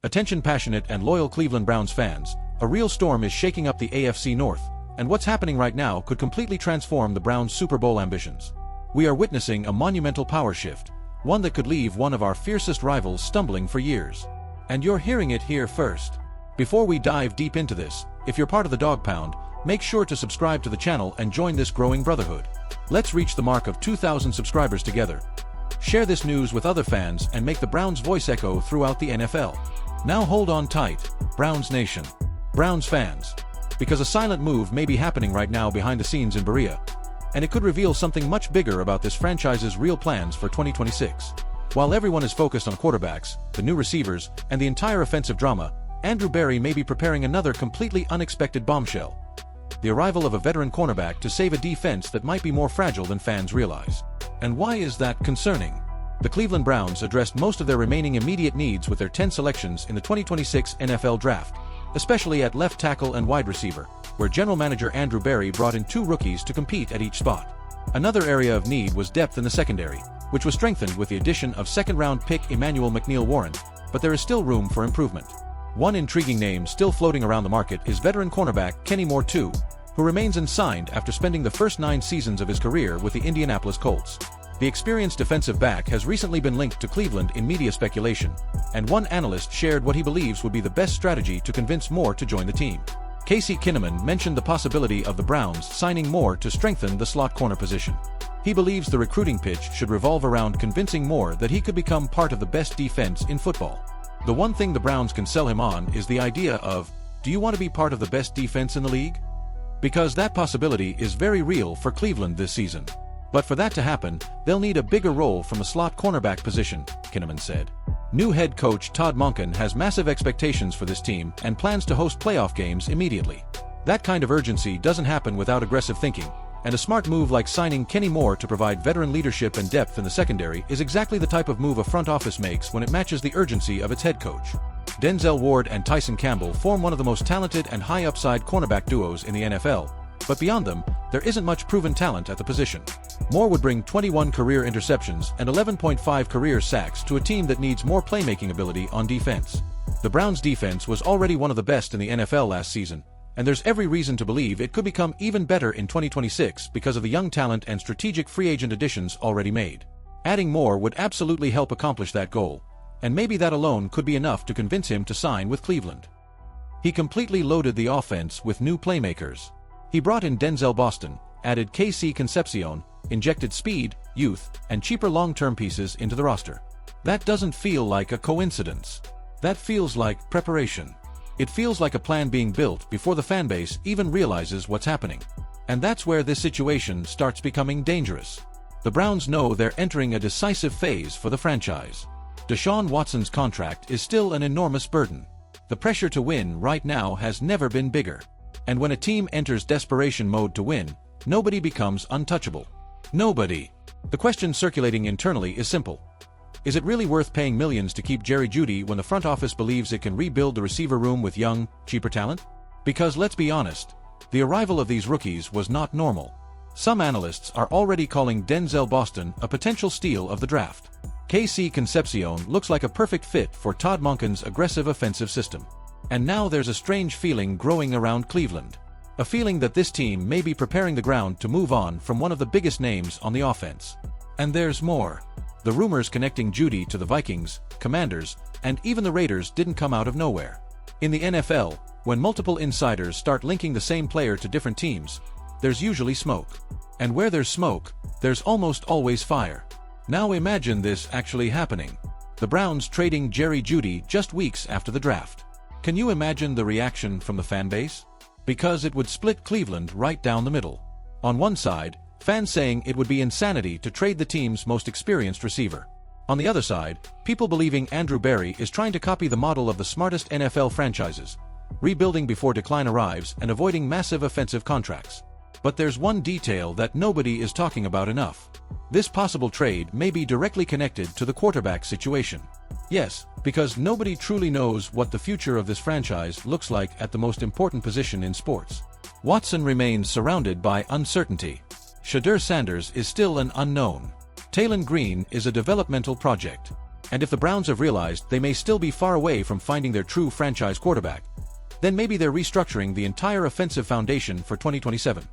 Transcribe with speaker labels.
Speaker 1: Attention passionate and loyal Cleveland Browns fans, a real storm is shaking up the AFC North, and what's happening right now could completely transform the Browns' Super Bowl ambitions. We are witnessing a monumental power shift, one that could leave one of our fiercest rivals stumbling for years. And you're hearing it here first. Before we dive deep into this, if you're part of the Dog Pound, make sure to subscribe to the channel and join this growing brotherhood. Let's reach the mark of 2,000 subscribers together. Share this news with other fans and make the Browns' voice echo throughout the NFL. Now hold on tight, Browns Nation. Browns fans. Because a silent move may be happening right now behind the scenes in Berea, and it could reveal something much bigger about this franchise's real plans for 2026. While everyone is focused on quarterbacks, the new receivers, and the entire offensive drama, Andrew Berry may be preparing another completely unexpected bombshell. The arrival of a veteran cornerback to save a defense that might be more fragile than fans realize. And why is that concerning? The Cleveland Browns addressed most of their remaining immediate needs with their 10 selections in the 2026 NFL Draft, especially at left tackle and wide receiver, where general manager Andrew Berry brought in 2 rookies to compete at each spot. Another area of need was depth in the secondary, which was strengthened with the addition of second-round pick Emmanuel McNeil-Warren, but there is still room for improvement. One intriguing name still floating around the market is veteran cornerback Kenny Moore II, who remains unsigned after spending the first 9 seasons of his career with the Indianapolis Colts. The experienced defensive back has recently been linked to Cleveland in media speculation, and one analyst shared what he believes would be the best strategy to convince Moore to join the team. Casey Kinnaman mentioned the possibility of the Browns signing Moore to strengthen the slot corner position. He believes the recruiting pitch should revolve around convincing Moore that he could become part of the best defense in football. The one thing the Browns can sell him on is the idea of, do you want to be part of the best defense in the league? Because that possibility is very real for Cleveland this season. But for that to happen, they'll need a bigger role from the slot cornerback position, Kinnaman said. New head coach Todd Monken has massive expectations for this team and plans to host playoff games immediately. That kind of urgency doesn't happen without aggressive thinking, and a smart move like signing Kenny Moore to provide veteran leadership and depth in the secondary is exactly the type of move a front office makes when it matches the urgency of its head coach. Denzel Ward and Tyson Campbell form one of the most talented and high-upside cornerback duos in the NFL, but beyond them, there isn't much proven talent at the position. Moore would bring 21 career interceptions and 11.5 career sacks to a team that needs more playmaking ability on defense. The Browns' defense was already one of the best in the NFL last season, and there's every reason to believe it could become even better in 2026 because of the young talent and strategic free agent additions already made. Adding Moore would absolutely help accomplish that goal, and maybe that alone could be enough to convince him to sign with Cleveland. He completely loaded the offense with new playmakers. He brought in Denzel Boston, added KC Concepcion, injected speed, youth, and cheaper long-term pieces into the roster. That doesn't feel like a coincidence. That feels like preparation. It feels like a plan being built before the fanbase even realizes what's happening. And that's where this situation starts becoming dangerous. The Browns know they're entering a decisive phase for the franchise. Deshaun Watson's contract is still an enormous burden. The pressure to win right now has never been bigger. And when a team enters desperation mode to win, nobody becomes untouchable. Nobody. The question circulating internally is simple. Is it really worth paying millions to keep Jerry Jeudy when the front office believes it can rebuild the receiver room with young, cheaper talent? Because let's be honest, the arrival of these rookies was not normal. Some analysts are already calling Denzel Boston a potential steal of the draft. KC Concepcion looks like a perfect fit for Todd Monken's aggressive offensive system. And now there's a strange feeling growing around Cleveland. A feeling that this team may be preparing the ground to move on from one of the biggest names on the offense. And there's more. The rumors connecting Jeudy to the Vikings, Commanders, and even the Raiders didn't come out of nowhere. In the NFL, when multiple insiders start linking the same player to different teams, there's usually smoke. And where there's smoke, there's almost always fire. Now imagine this actually happening. The Browns trading Jerry Jeudy just weeks after the draft. Can you imagine the reaction from the fanbase? Because it would split Cleveland right down the middle. On one side, fans saying it would be insanity to trade the team's most experienced receiver. On the other side, people believing Andrew Berry is trying to copy the model of the smartest NFL franchises, rebuilding before decline arrives and avoiding massive offensive contracts. But there's one detail that nobody is talking about enough. This possible trade may be directly connected to the quarterback situation. Yes, because nobody truly knows what the future of this franchise looks like at the most important position in sports. Watson remains surrounded by uncertainty. Shedeur Sanders is still an unknown. Taylon Green is a developmental project. And if the Browns have realized they may still be far away from finding their true franchise quarterback, then maybe they're restructuring the entire offensive foundation for 2027.